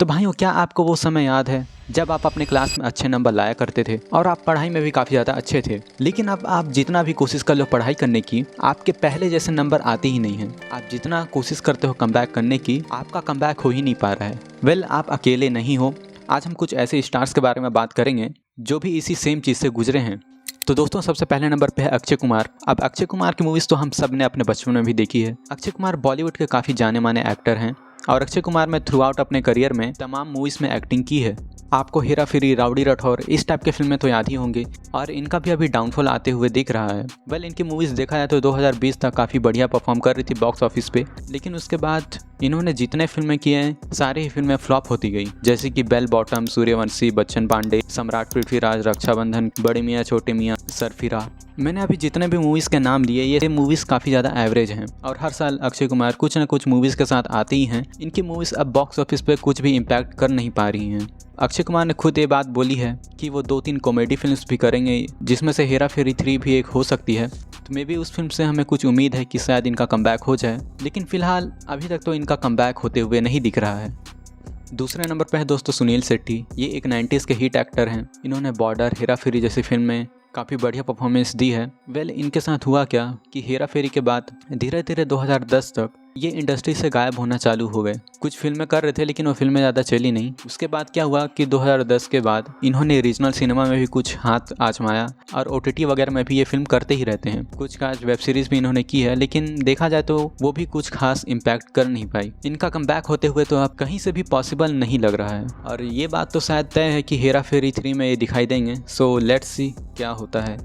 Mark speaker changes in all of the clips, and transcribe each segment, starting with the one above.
Speaker 1: तो भाइयों, क्या आपको वो समय याद है जब आप अपने क्लास में अच्छे नंबर लाया करते थे और आप पढ़ाई में भी काफ़ी ज़्यादा अच्छे थे, लेकिन अब आप जितना भी कोशिश कर लो पढ़ाई करने की, आपके पहले जैसे नंबर आते ही नहीं हैं। आप जितना कोशिश करते हो कमबैक करने की, आपका कमबैक हो ही नहीं पा रहा है। वेल, आप अकेले नहीं हो। आज हम कुछ ऐसे स्टार्स के बारे में बात करेंगे जो भी इसी सेम चीज़ से गुजरे हैं। तो दोस्तों, सबसे पहले नंबर पे है अक्षय कुमार। अब अक्षय कुमार की मूवीज़ तो हम सब ने अपने बचपन में भी देखी है। अक्षय कुमार बॉलीवुड के काफ़ी जाने माने एक्टर हैं और अक्षय कुमार ने थ्रू आउट अपने करियर में तमाम मूवीज़ में एक्टिंग की है। आपको हेरा फेरी, राउडी राठौर इस टाइप के फिल्में तो याद ही होंगी और इनका भी अभी डाउनफॉल आते हुए दिख रहा है। वेल, इनकी मूवीज़ देखा जाए तो 2020 तक काफ़ी बढ़िया परफॉर्म कर रही थी बॉक्स ऑफिस पे, लेकिन उसके बाद इन्होंने जितने फिल्में किए हैं सारी ही फिल्में फ्लॉप होती गई, जैसे कि बेल बॉटम, सूर्यवंशी, बच्चन पांडे, सम्राट पृथ्वीराज, रक्षाबंधन, बड़े मियाँ छोटे मियाँ, सरफिरा। मैंने अभी जितने भी मूवीज़ के नाम लिए, ये मूवीज़ काफ़ी ज़्यादा एवरेज हैं और हर साल अक्षय कुमार कुछ न कुछ मूवीज़ के साथ आते ही हैं। इनकी मूवीज़ अब बॉक्स ऑफिस पे कुछ भी इम्पैक्ट कर नहीं पा रही हैं। अक्षय कुमार ने खुद ये बात बोली है कि वो 2-3 कॉमेडी फिल्म्स भी करेंगे, जिसमें से हेरा फेरी 3 भी एक हो सकती है। तो मे बी उस फिल्म से हमें कुछ उम्मीद है कि शायद इनका कमबैक हो जाए, लेकिन फ़िलहाल अभी तक तो इनका कमबैक होते हुए नहीं दिख रहा है। दूसरे नंबर पर है दोस्तों सुनील शेट्टी। ये एक 90s के हिट एक्टर हैं। इन्होंने बॉर्डर, हेरा फेरी जैसी फिल्म में काफ़ी बढ़िया परफॉर्मेंस दी है। वेल, इनके साथ हुआ क्या कि हेरा फेरी के बाद धीरे धीरे 2010 तक ये इंडस्ट्री से गायब होना चालू हो गए। कुछ फिल्में कर रहे थे लेकिन वो फिल्में ज़्यादा चली नहीं। उसके बाद क्या हुआ कि 2010 के बाद इन्होंने रीजनल सिनेमा में भी कुछ हाथ आजमाया और OTT वगैरह में भी ये फिल्म करते ही रहते हैं। कुछ खास वेब सीरीज़ भी इन्होंने की है, लेकिन देखा जाए तो वो भी कुछ खास इम्पैक्ट कर नहीं पाई। इनका कमबैक होते हुए तो अब कहीं से भी पॉसिबल नहीं लग रहा है और ये बात तो शायद तय है कि हेरा फेरी 3 में ये दिखाई देंगे। सो लेट्स सी क्या होता है।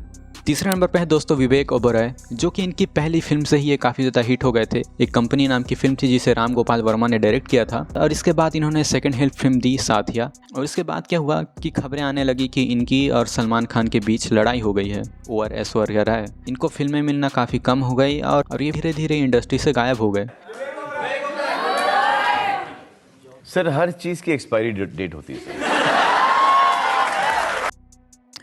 Speaker 1: तीसरे नंबर पे है दोस्तों विवेक ओबेरॉय, जो कि इनकी पहली फिल्म से ही ये काफ़ी ज़्यादा हिट हो गए थे। एक कंपनी नाम की फिल्म थी जिसे राम गोपाल वर्मा ने डायरेक्ट किया था और इसके बाद इन्होंने सेकंड हेल्प फिल्म दी साथिया। और इसके बाद क्या हुआ कि खबरें आने लगी कि इनकी और सलमान खान के बीच लड़ाई हो गई है ओवर ऐश्वर्या राय। इनको फिल्में मिलना काफ़ी कम हो गई और ये धीरे धीरे इंडस्ट्री से गायब हो गए।
Speaker 2: सर, हर चीज़ की एक्सपायरी डेट होती है सर।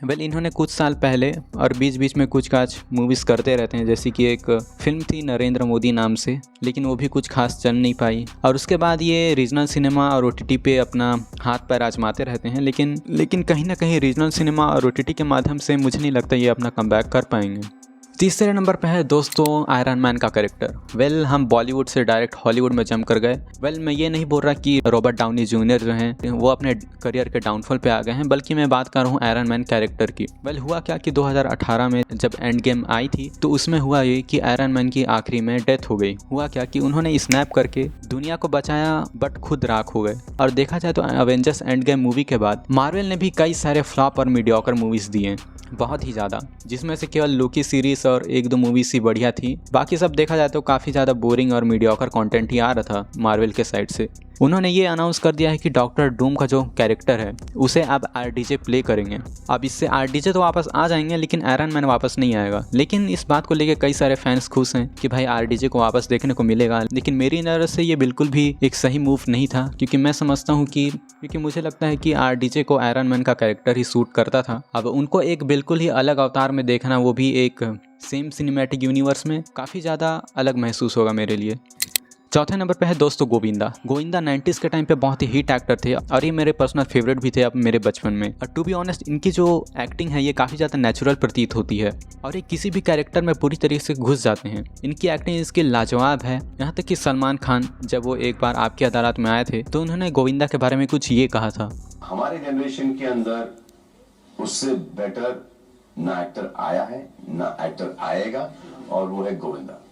Speaker 1: वेल, इन्होंने कुछ साल पहले और बीच बीच में कुछ खास मूवीज़ करते रहते हैं, जैसे कि एक फिल्म थी नरेंद्र मोदी नाम से, लेकिन वो भी कुछ खास चल नहीं पाई। और उसके बाद ये रीजनल सिनेमा और OTT पे अपना हाथ पैर आजमाते रहते हैं, लेकिन कहीं ना कहीं रीजनल सिनेमा और OTT के माध्यम से मुझे नहीं लगता ये अपना कमबैक कर पाएंगे। तीसरे नंबर पे है दोस्तों आयरन मैन का कैरेक्टर। वेल, हम बॉलीवुड से डायरेक्ट हॉलीवुड में जंप कर गए। वेल, मैं ये नहीं बोल रहा कि रॉबर्ट डाउनी जूनियर जो हैं वो अपने करियर के डाउनफॉल पे आ गए हैं, बल्कि मैं बात कर रहा हूँ आयरन मैन कैरेक्टर की। वेल, हुआ क्या कि 2018 में जब एंड गेम आई थी तो उसमें हुआ ये कि आयरन मैन की आखिरी में डेथ हो गई। हुआ क्या कि उन्होंने स्नैप करके दुनिया को बचाया बट खुद राख हो गए। और देखा जाए तो एवेंजर्स एंड गेम मूवी के बाद मार्वल ने भी कई सारे फ्लॉप और मीडियोकर मूवीज़ दिए, बहुत ही ज़्यादा, जिसमें से केवल लोकी सीरीज़ और 1-2 मूवीज़ ही बढ़िया थी। बाकी सब देखा जाए तो काफ़ी ज़्यादा बोरिंग और मीडियोकर कंटेंट ही आ रहा था मार्वल के साइड से। उन्होंने ये अनाउंस कर दिया है कि डॉक्टर डूम का जो कैरेक्टर है उसे अब RDJ प्ले करेंगे। अब इससे RDJ तो वापस आ जाएंगे लेकिन आयरन मैन वापस नहीं आएगा। लेकिन इस बात को लेकर कई सारे फैंस खुश हैं कि भाई RDJ को वापस देखने को मिलेगा, लेकिन मेरी नज़र से ये बिल्कुल भी एक सही मूव नहीं था, क्योंकि मैं समझता हूँ क्योंकि मुझे लगता है कि RDJ को आयरन मैन का कैरेक्टर ही सूट करता था। अब उनको एक बिल्कुल ही अलग अवतार में देखना, वो भी एक सेम सिनेमैटिक यूनिवर्स में, काफ़ी ज़्यादा अलग महसूस होगा मेरे लिए। चौथे नंबर पे है दोस्तों गोविंदा। 90s के टाइम पे बहुत ही हिट एक्टर थे और ये मेरे पर्सनल फेवरेट भी थे अब मेरे बचपन में। और टू बी ऑनेस्ट, इनकी जो एक्टिंग है ये काफ़ी ज़्यादा नेचुरल प्रतीत होती है और ये किसी भी कैरेक्टर में पूरी तरीके से घुस जाते हैं। इनकी एक्टिंग इसकी लाजवाब है। यहाँ तक कि सलमान खान जब वो एक बार आपकी अदालत में आए थे तो उन्होंने गोविंदा के बारे में कुछ ये कहा था,
Speaker 3: हमारे जनरेशन के अंदर उससे बेटर ना एक्टर आया है ना एक्टर आएगा, और वो है गोविंदा।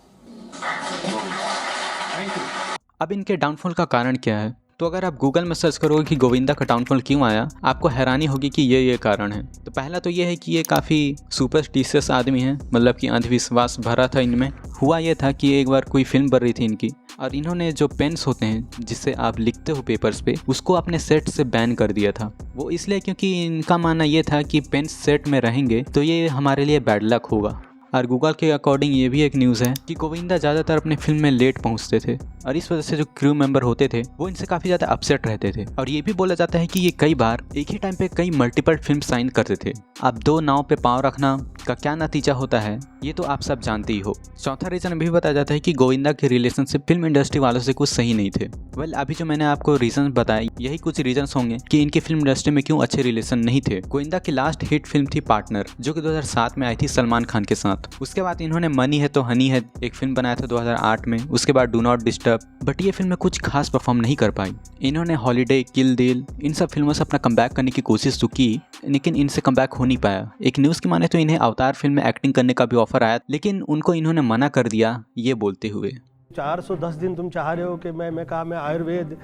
Speaker 1: अब इनके डाउनफॉल का कारण क्या है? तो अगर आप गूगल में सर्च करोगे कि गोविंदा का डाउनफॉल क्यों आया, आपको हैरानी होगी कि ये कारण है। तो पहला तो ये है कि ये काफ़ी सुपरस्टिशियस आदमी है, मतलब कि अंधविश्वास भरा था इनमें। हुआ ये था कि एक बार कोई फिल्म बन रही थी इनकी और इन्होंने जो पेन्स होते हैं जिससे आप लिखते हो पेपर्स पे, उसको अपने सेट से बैन कर दिया था। वो इसलिए क्योंकि इनका मानना ये था कि पेन सेट में रहेंगे तो ये हमारे लिए बैड लक होगा। और गूगल के अकॉर्डिंग ये भी एक न्यूज़ है कि गोविंदा ज़्यादातर अपने फिल्म में लेट पहुंचते थे और इस वजह से जो क्रू मेंबर होते थे वो इनसे काफ़ी ज़्यादा अपसेट रहते थे। और ये भी बोला जाता है कि ये कई बार एक ही टाइम पे कई मल्टीपल फिल्म साइन करते थे। अब दो नाव पे पाँव रखना का क्या नतीजा होता है ये तो आप सब जानते ही हो। चौथा रीज़न भी बताया जाता है कि गोविंदा के रिलेशनशिप फिल्म इंडस्ट्री वालों से कुछ सही नहीं थे। वेल अभी जो मैंने आपको रीजन बताए यही कुछ रीजन होंगे कि इनकी फिल्म इंडस्ट्री में क्यों अच्छे रिलेशन नहीं थे। गोविंदा की लास्ट हिट फिल्म थी पार्टनर, जो कि 2007 में आई थी सलमान खान के साथ। उसके बाद इन्होंने मनी है तो हनी है एक फिल्म बनाया था 2008 में। उसके बाद डू नॉट डिस्टर्ब, बट ये फिल्म में कुछ खास परफॉर्म नहीं कर पाई। इन्होंने हॉलीडे, किल दिल इन सब फिल्मों से अपना कमबैक करने की कोशिश तो की, लेकिन इनसे कमबैक हो नहीं पाया। एक न्यूज़ की माने तो इन्हें अवतार फिल्म में एक्टिंग करने का भी ऑफर आया, लेकिन उनको इन्होंने मना कर दिया ये बोलते हुए
Speaker 4: 410 दिन तुम चाह रहे हो कि मैं आयुर्वेद,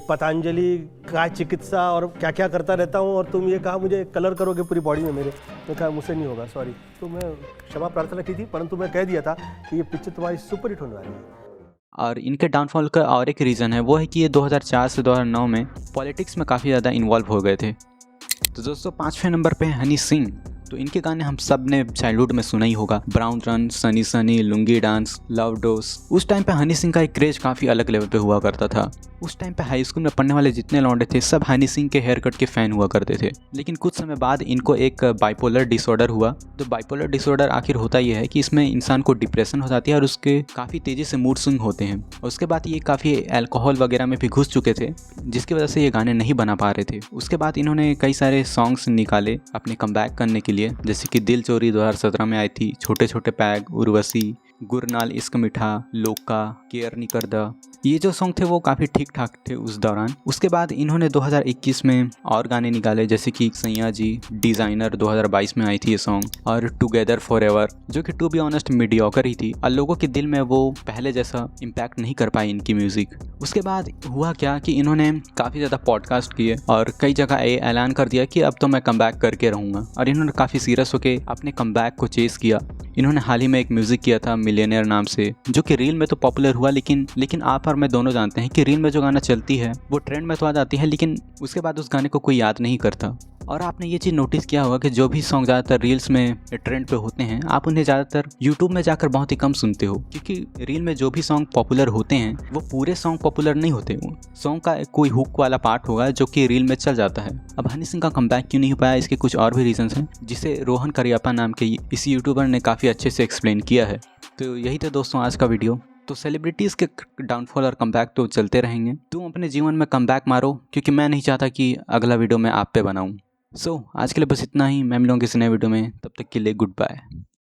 Speaker 4: पतंजलि का चिकित्सा और क्या क्या करता रहता हूँ, और तुम ये कहा मुझे कलर करोगे पूरी बॉडी में मेरे। मैं कहा मुझसे नहीं होगा, सॉरी। तो मैं क्षमा प्रार्थना की थी, परंतु मैं कह दिया था कि ये पिक्चर तुम्हारी सुपर हिट होने वाली है।
Speaker 1: और इनके डाउनफॉल का और एक रीज़न है, वो है कि ये 2004 से 2009 में पॉलिटिक्स में काफ़ी ज़्यादा इन्वॉल्व हो गए थे। तो दोस्तों 5वें नंबर पे है हनी सिंह। तो इनके गाने हम सब ने चाइल्डहुड में सुना ही होगा, brown run, Sunny Sunny, lungi dance, love dose. उस टाइम पे हनी सिंह का एक क्रेज काफ़ी अलग लेवल पे हुआ करता था। उस टाइम पे हाई स्कूल में पढ़ने वाले जितने लौंडे थे सब हनी सिंह के हेयर कट के फ़ैन हुआ करते थे। लेकिन कुछ समय बाद इनको एक बाइपोलर डिसऑर्डर हुआ। तो बाइपोलर डिसऑर्डर आखिर होता यह है कि इसमें इंसान को डिप्रेशन हो जाती है और उसके काफ़ी तेज़ी से मूड स्विंग होते हैं। उसके बाद ये काफ़ी अल्कोहल वगैरह में भी घुस चुके थे, जिसकी वजह से ये गाने नहीं बना पा रहे थे। उसके बाद इन्होंने कई सारे सॉन्ग्स निकाले अपने कमबैक करने के लिए, जैसे कि दिल चोरी 2017 में आई थी, छोटे छोटे पैग, उर्वशी, गुरनाल इश्क मिठा, लोका, केयर नहीं करदा। ये जो सॉन्ग थे वो काफ़ी ठीक ठाक थे उस दौरान। उसके बाद इन्होंने 2021 में और गाने निकाले, जैसे कि सैया जी, डिज़ाइनर 2022 में आई थी ये सॉन्ग, और टुगेदर फॉरएवर, जो कि टू बी ऑनेस्ट मीडियोकर ही थी और लोगों के दिल में वो पहले जैसा इम्पैक्ट नहीं कर पाई इनकी म्यूज़िक। उसके बाद हुआ क्या कि इन्होंने काफ़ी ज़्यादा पॉडकास्ट किए और कई जगह ये ऐलान कर दिया कि अब तो मैं कमबैक करके रहूँगा, और इन्होंने काफ़ी सीरियस होकर अपने कमबैक को चेस किया। इन्होंने हाल ही में एक म्यूज़िक किया था मिलियनेयर नाम से, जो कि रील में तो पॉपुलर हुआ, लेकिन आप और मैं दोनों जानते हैं कि रील में जो गाना चलती है वो ट्रेंड में तो आ जाती है, लेकिन उसके बाद उस गाने को कोई याद नहीं करता। और आपने ये चीज़ नोटिस किया होगा कि जो भी सॉन्ग ज़्यादातर रील्स में ट्रेंड पे होते हैं आप उन्हें ज़्यादातर यूट्यूब में जाकर बहुत ही कम सुनते हो, क्योंकि रील में जो भी सॉन्ग पॉपुलर होते हैं वो पूरे सॉन्ग पॉपुलर नहीं होते। सॉन्ग का कोई हुक वाला पार्ट होगा जो कि रील में चल जाता है। अब हनी सिंह का कमबैक क्यों नहीं हो पाया, इसके कुछ और भी रीजंस हैं, जिसे रोहन करियप्पा नाम के इस यूट्यूबर ने काफ़ी अच्छे से एक्सप्लेन किया है। तो यही था दोस्तों आज का वीडियो। तो सेलिब्रिटीज़ के डाउनफॉल और कमबैक तो चलते रहेंगे। तुम अपने जीवन में कमबैक मारो, क्योंकि मैं नहीं चाहता कि अगला वीडियो मैं आप पे बनाऊं। सो आज के लिए बस इतना ही। मैं मिलूंगा किसी नए वीडियो में, तब तक के लिए गुड बाय।